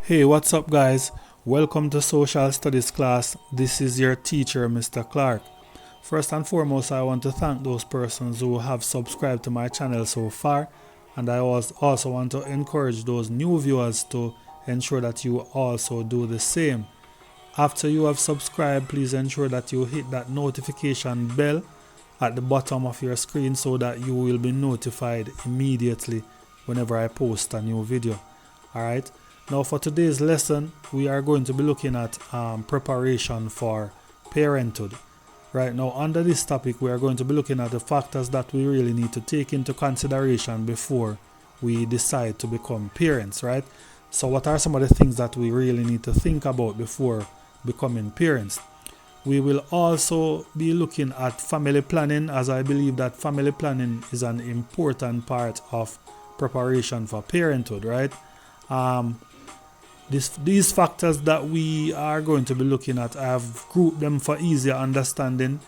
Hey, what's up, guys? Welcome to Social Studies class. This is your teacher, Mr. Clark. First and foremost, I want to thank those persons who have subscribed to my channel so far, and I also want to encourage those new viewers to ensure that you also do the same. After you have subscribed, please ensure that you hit that notification bell at the bottom of your screen so that you will be notified immediately whenever I post a new video. Alright, now for today's lesson, we are going to be looking at preparation for parenthood. Right now, under this topic, we are going to be looking at the factors that we really need to take into consideration before we decide to become parents, right? So what are some of the things that we really need to think about before becoming parents? We will also be looking at family planning, as I believe that family planning is an important part of preparation for parenthood, right? These factors that we are going to be looking at, I have grouped them for easier understanding.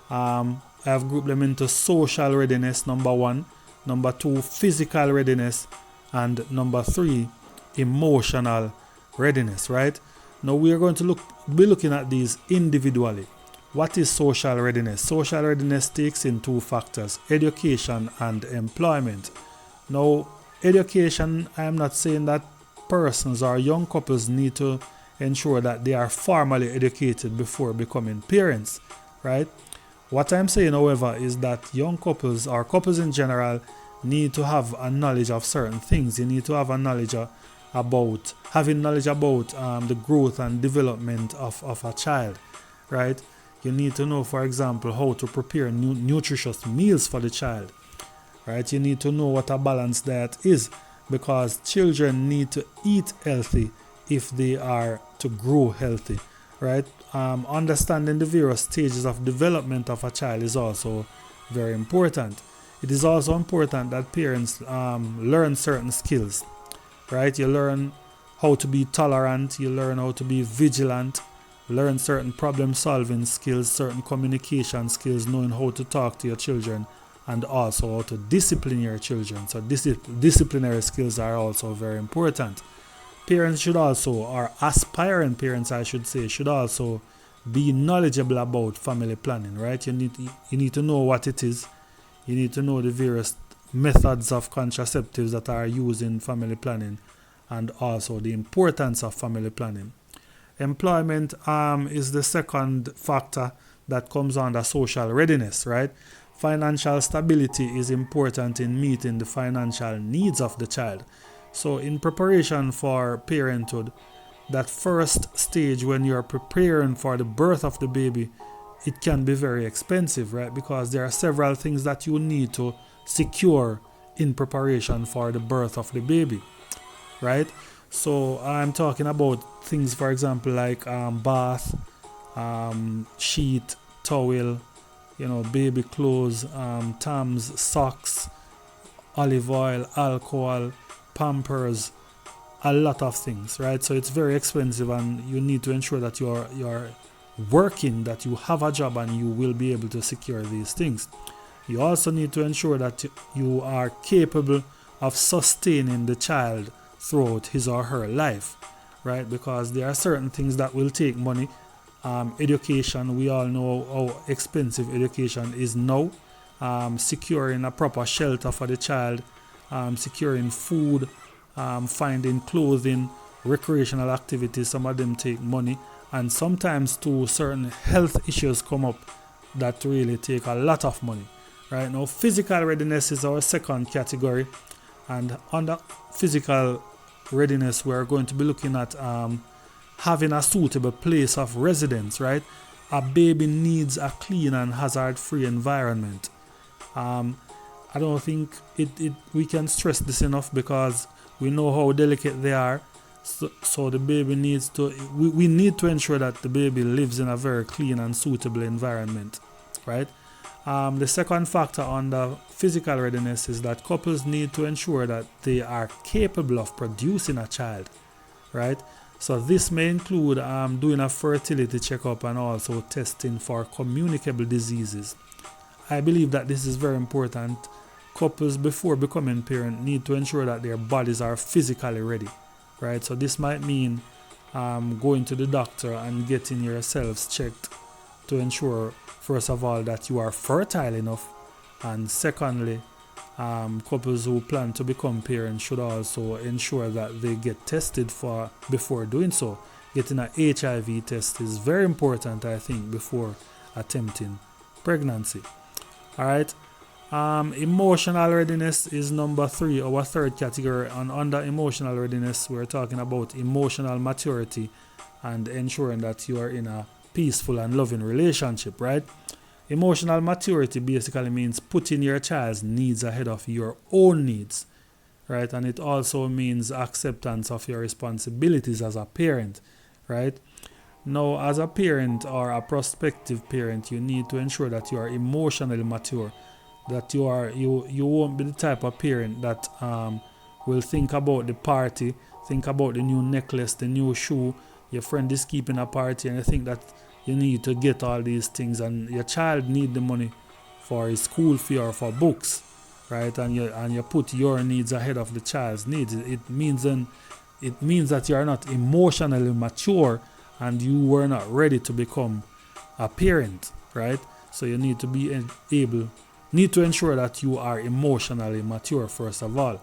I have grouped them into social readiness, number one, number two, physical readiness, and number three, emotional readiness, right? Now we are going to be looking at these individually. What is social readiness? Social readiness takes in two factors, education and employment. Now, education, I am not saying that persons or young couples need to ensure that they are formally educated before becoming parents, right? What I'm saying, however, is that young couples or couples in general need to have a knowledge of certain things. You need to have a knowledge about the growth and development of a child, right? You need to know, for example, how to prepare nutritious meals for the child, right? You need to know what a balanced diet is, because children need to eat healthy if they are to grow healthy, right? Understanding the various stages of development of a child is also very important. It is also important that parents learn certain skills, right? You learn how to be tolerant, you learn how to be vigilant, learn certain problem solving skills, certain communication skills, knowing how to talk to your children, and also how to discipline your children. So disciplinary skills are also very important. Parents should also, or aspiring parents I should say, should also be knowledgeable about family planning, right? You need to know what it is. You need to know the various methods of contraceptives that are used in family planning, and also the importance of family planning. Employment is the second factor that comes under social readiness, right? Financial stability is important in meeting the financial needs of the child. So in preparation for parenthood, that first stage when you're preparing for the birth of the baby, it can be very expensive, right? Because there are several things that you need to secure in preparation for the birth of the baby, right? So I'm talking about things, for example, like bath, sheet, towel, baby clothes, Tams, socks, olive oil, alcohol, Pampers, a lot of things, right? So it's very expensive, and you need to ensure that you're working, that you have a job, and you will be able to secure these things. You also need to ensure that you are capable of sustaining the child throughout his or her life, right? Because there are certain things that will take money. Education, we all know how expensive education is now. Securing a proper shelter for the child, securing food, finding clothing, recreational activities, some of them take money, and sometimes too certain health issues come up that really take a lot of money. Right now, physical readiness is our second category, and under physical readiness, we are going to be looking at having a suitable place of residence, right? A baby needs a clean and hazard-free environment. I don't think we can stress this enough, because we know how delicate they are. So the baby needs to, we need to ensure that the baby lives in a very clean and suitable environment, right? The second factor on the physical readiness is that couples need to ensure that they are capable of producing a child, right? So this may include doing a fertility checkup and also testing for communicable diseases. I believe that this is very important. Couples before becoming parent need to ensure that their bodies are physically ready, right? So this might mean going to the doctor and getting yourselves checked to ensure, first of all, that you are fertile enough, and secondly, couples who plan to become parents should also ensure that they get tested for before doing so. Getting an HIV test is very important, I think, before attempting pregnancy. All right. Emotional readiness is number 3, our third category. And under emotional readiness, we're talking about emotional maturity and ensuring that you are in a peaceful and loving relationship, right? Emotional maturity basically means putting your child's needs ahead of your own needs, right? And it also means acceptance of your responsibilities as a parent, right? Now, as a parent or a prospective parent, you need to ensure that you are emotionally mature, that you won't be the type of parent that will think about the party, think about the new necklace, the new shoe, your friend is keeping a party, and you think that you need to get all these things, and your child need the money for his school fee or for books, right? And you put your needs ahead of the child's needs. It means that you are not emotionally mature and you were not ready to become a parent, right? So you need to ensure that you are emotionally mature first of all.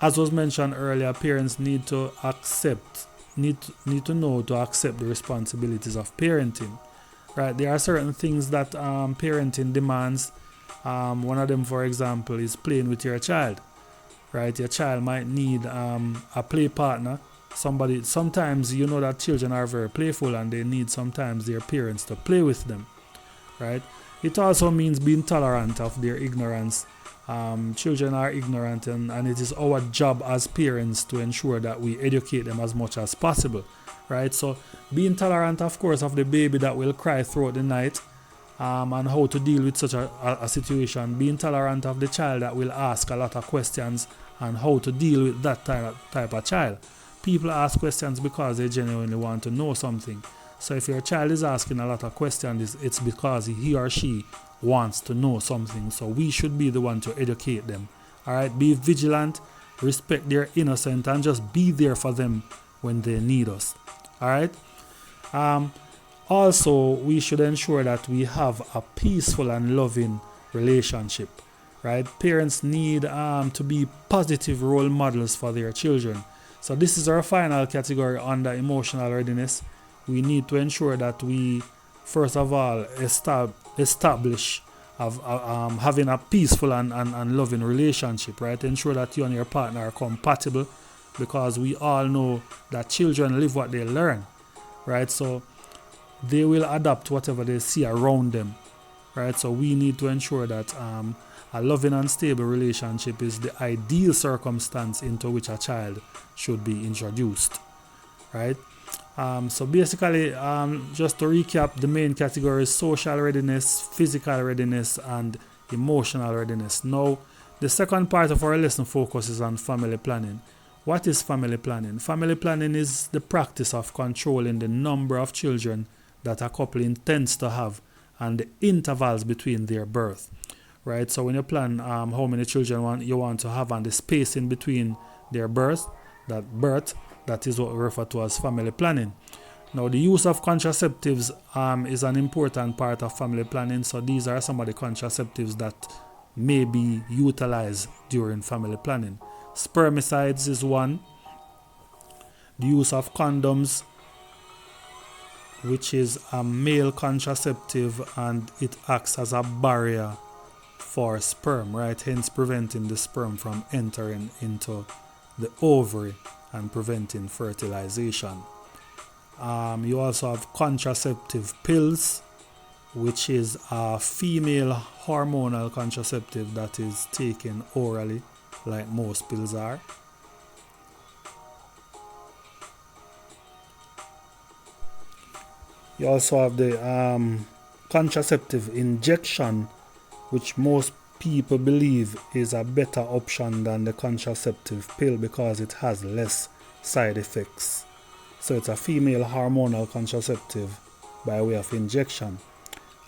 As was mentioned earlier, parents need to know to accept the responsibilities of parenting, right? There are certain things that parenting demands. One of them, for example, is playing with your child, right? Your child might need a play partner, sometimes you know that children are very playful and they need sometimes their parents to play with them, right? It also means being tolerant of their ignorance. Children are ignorant, and it is our job as parents to ensure that we educate them as much as possible, right? So being tolerant, of course, of the baby that will cry throughout the night, and how to deal with such a situation. Being tolerant of the child that will ask a lot of questions and how to deal with that type of child. People ask questions because they genuinely want to know something. So if your child is asking a lot of questions, it's because he or she wants to know something. So we should be the one to educate them. All right, be vigilant, respect their innocence, and just be there for them when they need us. All right. Also, we should ensure that we have a peaceful and loving relationship. Right, parents need to be positive role models for their children. So this is our final category under emotional readiness. We need to ensure that we, first of all, establish having a peaceful and loving relationship, right? Ensure that you and your partner are compatible, because we all know that children live what they learn, right? So they will adapt whatever they see around them, right? So we need to ensure that a loving and stable relationship is the ideal circumstance into which a child should be introduced, right? So basically, just to recap, the main categories: social readiness, physical readiness, and emotional readiness. Now, the second part of our lesson focuses on family planning. What is family planning? Family planning is the practice of controlling the number of children that a couple intends to have and the intervals between their birth, right? So when you plan how many children you want to have and the spacing between their birth, that is what we refer to as family planning. Now, the use of contraceptives is an important part of family planning. So these are some of the contraceptives that may be utilized during family planning. Spermicides is one. The use of condoms, which is a male contraceptive, and it acts as a barrier for sperm, right? Hence preventing the sperm from entering into the ovary and preventing fertilization. You also have contraceptive pills, which is a female hormonal contraceptive that is taken orally, like most pills are. You also have the contraceptive injection, which most people believe is a better option than the contraceptive pill because it has less side effects. So it's a female hormonal contraceptive by way of injection.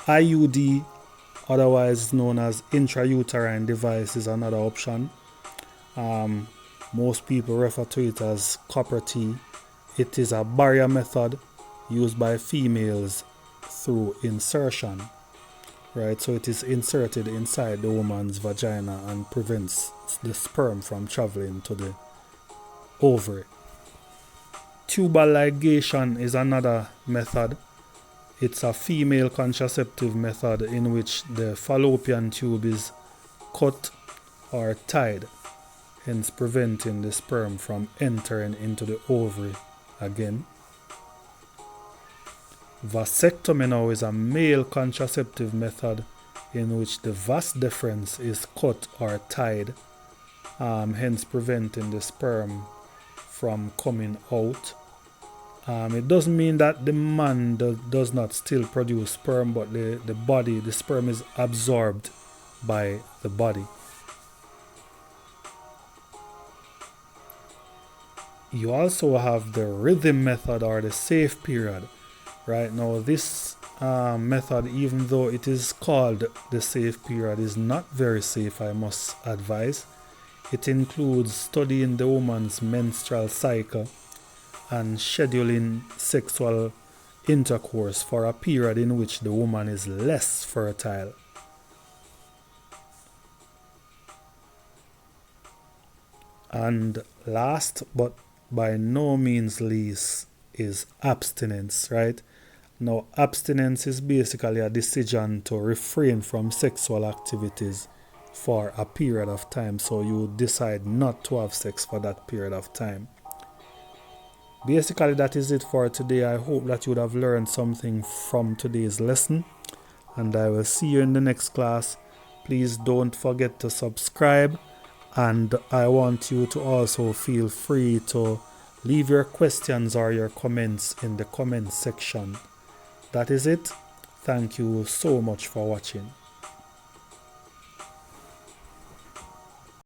IUD, otherwise known as intrauterine device, is another option. Most people refer to it as copper T. It is a barrier method used by females through insertion, right? So it is inserted inside the woman's vagina and prevents the sperm from traveling to the ovary. Tubal ligation is another method. It's a female contraceptive method in which the fallopian tube is cut or tied, hence preventing the sperm from entering into the ovary again. Vasectomy now is a male contraceptive method in which the vas deferens is cut or tied, hence preventing the sperm from coming out. It doesn't mean that the man does not still produce sperm, but the sperm is absorbed by the body. You also have the rhythm method or the safe period. Right now, this method, even though it is called the safe period, is not very safe, I must advise. It includes studying the woman's menstrual cycle and scheduling sexual intercourse for a period in which the woman is less fertile. And last but by no means least is abstinence, right? Now, abstinence is basically a decision to refrain from sexual activities for a period of time. So you decide not to have sex for that period of time. Basically, that is it for today. I hope that you would have learned something from today's lesson, and I will see you in the next class. Please don't forget to subscribe, and I want you to also feel free to leave your questions or your comments in the comment section. That is it. Thank you so much for watching.